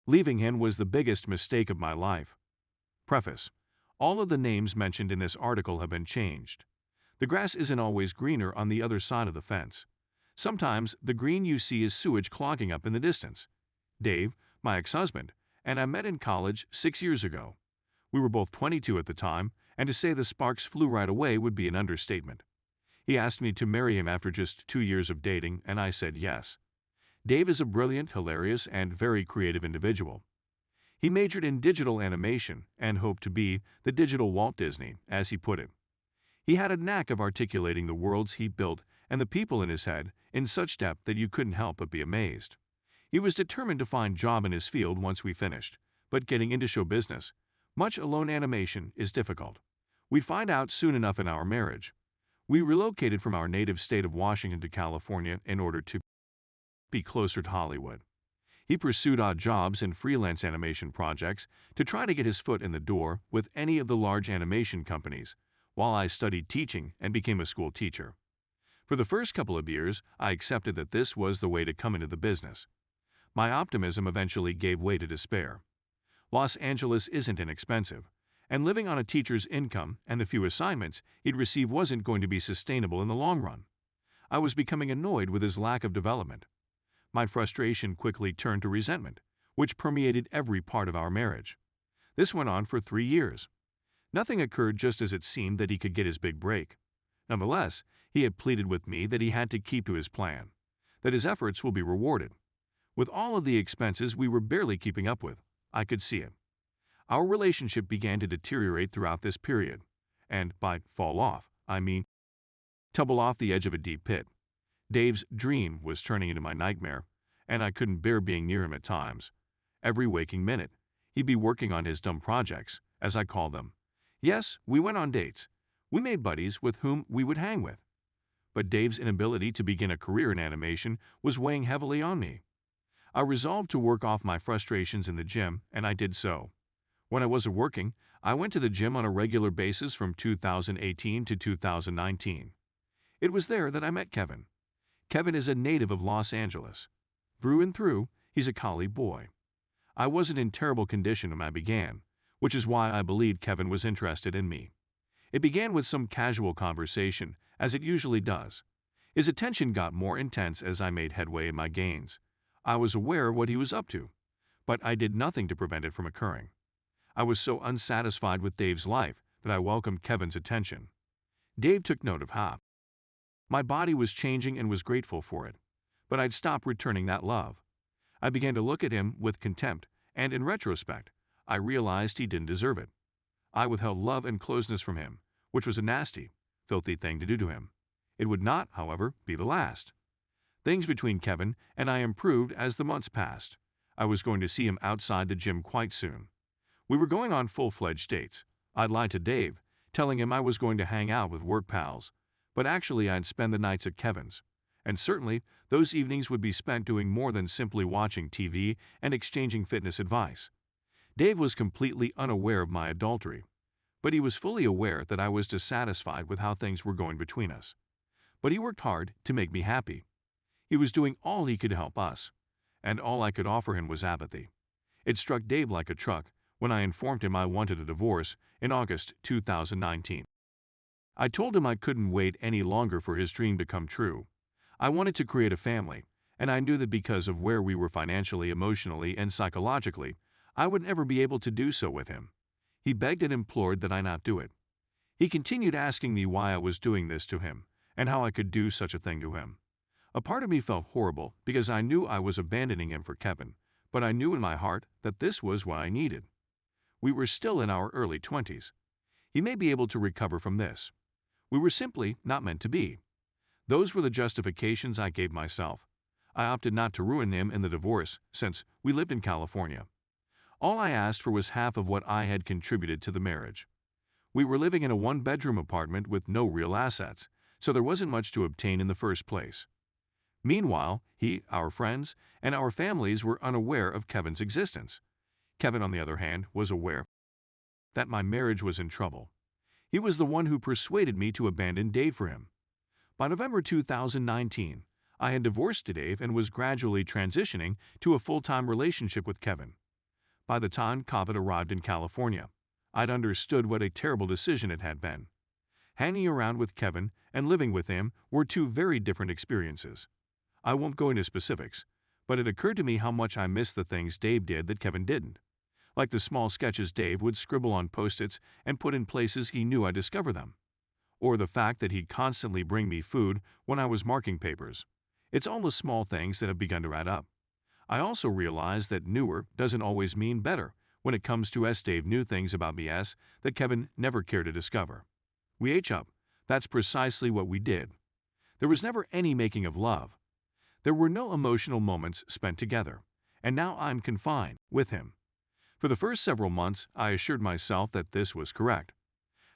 Leaving him was the biggest mistake of my life. Preface: all of the names mentioned in this article have been changed. The grass isn't always greener on the other side of the fence. Sometimes the green you see is sewage clogging up in the distance. Dave, my ex-husband, and I met in college 6 years ago. We were both 22 at the time, and to say the sparks flew right away would be an understatement. He asked me to marry him after just 2 years of dating, and I said yes. Dave is a brilliant, hilarious, and very creative individual. He majored in digital animation and hoped to be the digital Walt Disney, as he put it. He had a knack of articulating the worlds he built and the people in his head in such depth that you couldn't help but be amazed. He was determined to find a job in his field once we finished, but getting into show business, much alone animation, is difficult. We'd find out soon enough in our marriage. We relocated from our native state of Washington to California in order to be closer to Hollywood. He pursued odd jobs and freelance animation projects to try to get his foot in the door with any of the large animation companies, while I studied teaching and became a school teacher. For the first couple of years, I accepted that this was the way to come into the business. My optimism eventually gave way to despair. Los Angeles isn't inexpensive, and living on a teacher's income and the few assignments he'd receive wasn't going to be sustainable in the long run. I was becoming annoyed with his lack of development. My frustration quickly turned to resentment, which permeated every part of our marriage. This went on for 3 years. Nothing occurred just as it seemed that he could get his big break. Nonetheless, he had pleaded with me that he had to keep to his plan, that his efforts will be rewarded. With all of the expenses we were barely keeping up with, I could see it. Our relationship began to deteriorate throughout this period, and by fall off, I mean tumble off the edge of a deep pit. Dave's dream was turning into my nightmare, and I couldn't bear being near him at times. Every waking minute, he'd be working on his dumb projects, as I call them. Yes, we went on dates. We made buddies with whom we would hang with. But Dave's inability to begin a career in animation was weighing heavily on me. I resolved to work off my frustrations in the gym, and I did so. When I wasn't working, I went to the gym on a regular basis from 2018 to 2019. It was there that I met Kevin. Kevin is a native of Los Angeles. Through and through, he's a collie boy. I wasn't in terrible condition when I began, which is why I believed Kevin was interested in me. It began with some casual conversation, as it usually does. His attention got more intense as I made headway in my gains. I was aware of what he was up to, but I did nothing to prevent it from occurring. I was so unsatisfied with Dave's life that I welcomed Kevin's attention. Dave took note of how my body was changing and was grateful for it, but I'd stopped returning that love. I began to look at him with contempt, and in retrospect, I realized he didn't deserve it. I withheld love and closeness from him, which was a nasty, filthy thing to do to him. It would not, however, be the last. Things between Kevin and I improved as the months passed. I was going to see him outside the gym quite soon. We were going on full-fledged dates. I'd lied to Dave, telling him I was going to hang out with work pals, but actually I'd spend the nights at Kevin's. And certainly, those evenings would be spent doing more than simply watching TV and exchanging fitness advice. Dave was completely unaware of my adultery, but he was fully aware that I was dissatisfied with how things were going between us. But he worked hard to make me happy. He was doing all he could to help us, and all I could offer him was apathy. It struck Dave like a truck when I informed him I wanted a divorce in August 2019. I told him I couldn't wait any longer for his dream to come true. I wanted to create a family, and I knew that because of where we were financially, emotionally, and psychologically, I would never be able to do so with him. He begged and implored that I not do it. He continued asking me why I was doing this to him, and how I could do such a thing to him. A part of me felt horrible because I knew I was abandoning him for Kevin, but I knew in my heart that this was what I needed. We were still in our early 20s. He may be able to recover from this. We were simply not meant to be. Those were the justifications I gave myself. I opted not to ruin him in the divorce since we lived in California. All I asked for was half of what I had contributed to the marriage. We were living in a one-bedroom apartment with no real assets, so there wasn't much to obtain in the first place. Meanwhile, he, our friends, and our families were unaware of Kevin's existence. Kevin, on the other hand, was aware that my marriage was in trouble. He was the one who persuaded me to abandon Dave for him. By November 2019, I had divorced Dave and was gradually transitioning to a full-time relationship with Kevin. By the time COVID arrived in California, I'd understood what a terrible decision it had been. Hanging around with Kevin and living with him were two very different experiences. I won't go into specifics, but it occurred to me how much I missed the things Dave did that Kevin didn't. Like the small sketches Dave would scribble on post-its and put in places he knew I'd discover them. Or the fact that he'd constantly bring me food when I was marking papers. It's all the small things that have begun to add up. I also realized that newer doesn't always mean better when it comes to Dave knew things about me that Kevin never cared to discover. We ate up. That's precisely what we did. There was never any making of love. There were no emotional moments spent together. And now I'm confined with him. For the first several months, I assured myself that this was correct.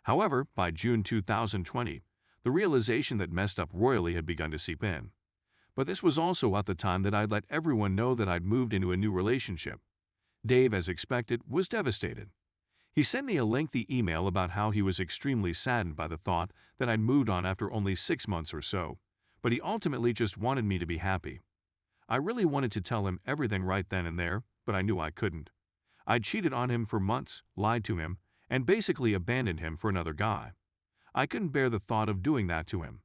However, by June 2020, the realization that messed up royally had begun to seep in. But this was also at the time that I'd let everyone know that I'd moved into a new relationship. Dave, as expected, was devastated. He sent me a lengthy email about how he was extremely saddened by the thought that I'd moved on after only 6 months or so, but he ultimately just wanted me to be happy. I really wanted to tell him everything right then and there, but I knew I couldn't. I'd cheated on him for months, lied to him, and basically abandoned him for another guy. I couldn't bear the thought of doing that to him.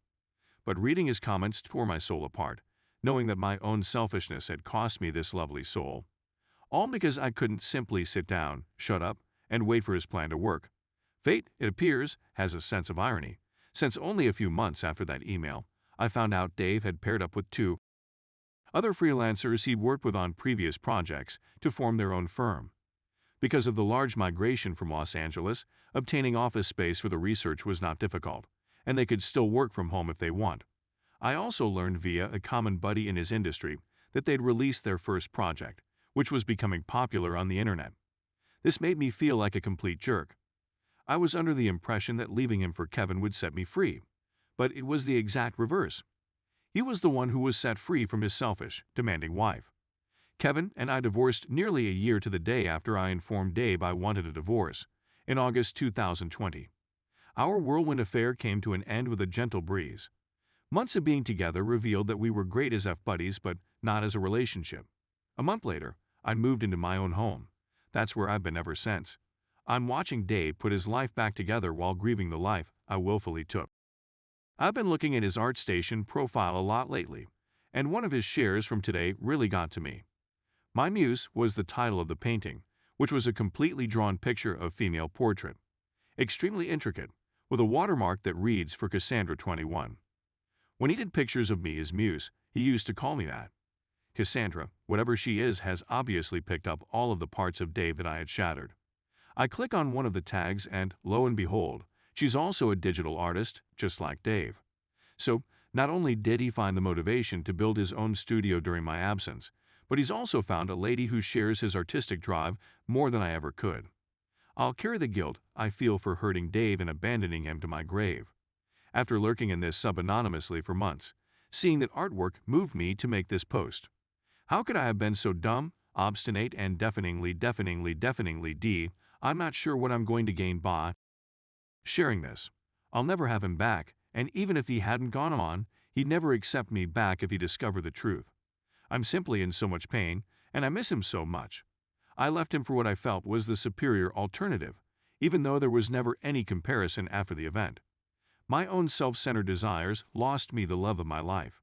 But reading his comments tore my soul apart, knowing that my own selfishness had cost me this lovely soul. All because I couldn't simply sit down, shut up, and wait for his plan to work. Fate, it appears, has a sense of irony, since only a few months after that email, I found out Dave had paired up with 2 other freelancers he'd worked with on previous projects to form their own firm. Because of the large migration from Los Angeles, obtaining office space for the research was not difficult, and they could still work from home if they want. I also learned via a common buddy in his industry that they'd released their first project, which was becoming popular on the internet. This made me feel like a complete jerk. I was under the impression that leaving him for Kevin would set me free, but it was the exact reverse. He was the one who was set free from his selfish, demanding wife. Kevin and I divorced nearly a year to the day after I informed Dave I wanted a divorce, in August 2020. Our whirlwind affair came to an end with a gentle breeze. Months of being together revealed that we were great as buddies, but not as a relationship. A month later, I moved into my own home. That's where I've been ever since. I'm watching Dave put his life back together while grieving the life I willfully took. I've been looking at his ArtStation profile a lot lately, and one of his shares from today really got to me. My muse was the title of the painting, which was a completely drawn picture of female portrait. Extremely intricate, with a watermark that reads for Cassandra 21. When he did pictures of me as muse, he used to call me that. Cassandra, whatever she is, has obviously picked up all of the parts of Dave that I had shattered. I click on one of the tags and, lo and behold, she's also a digital artist, just like Dave. So, not only did he find the motivation to build his own studio during my absence, but he's also found a lady who shares his artistic drive more than I ever could. I'll carry the guilt I feel for hurting Dave and abandoning him to my grave. After lurking in this sub anonymously for months, seeing that artwork moved me to make this post. How could I have been so dumb, obstinate, and deafeningly D? I'm not sure what I'm going to gain by sharing this. I'll never have him back, and even if he hadn't gone on, he'd never accept me back if he discovered the truth. I'm simply in so much pain, and I miss him so much. I left him for what I felt was the superior alternative, even though there was never any comparison after the event. My own self-centered desires lost me the love of my life.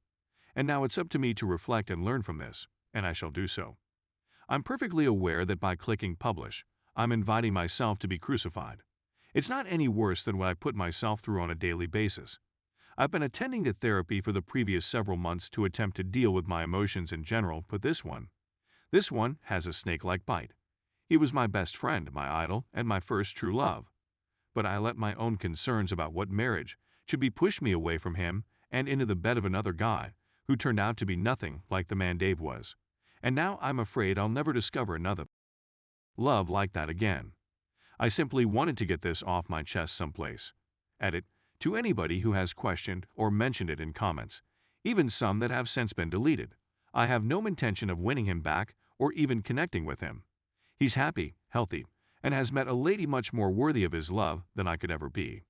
And now it's up to me to reflect and learn from this, and I shall do so. I'm perfectly aware that by clicking publish, I'm inviting myself to be crucified. It's not any worse than what I put myself through on a daily basis. I've been attending to therapy for the previous several months to attempt to deal with my emotions in general, but this one has a snake-like bite. He was my best friend, my idol, and my first true love. But I let my own concerns about what marriage should be push me away from him and into the bed of another guy who turned out to be nothing like the man Dave was. And now I'm afraid I'll never discover another love like that again. I simply wanted to get this off my chest someplace. Edit, to anybody who has questioned or mentioned it in comments, even some that have since been deleted. I have no intention of winning him back or even connecting with him. He's happy, healthy, and has met a lady much more worthy of his love than I could ever be.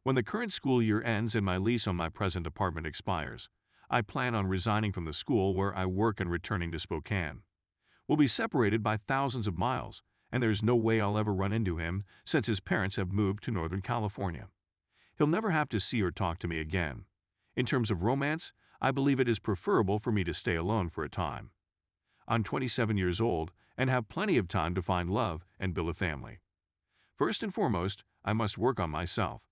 When the current school year ends and my lease on my present apartment expires, I plan on resigning from the school where I work and returning to Spokane. We'll be separated by thousands of miles, and there's no way I'll ever run into him since his parents have moved to Northern California. He'll never have to see or talk to me again. In terms of romance, I believe it is preferable for me to stay alone for a time. I'm 27 years old and have plenty of time to find love and build a family. First and foremost, I must work on myself.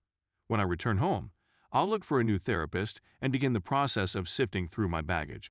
When I return home, I'll look for a new therapist and begin the process of sifting through my baggage.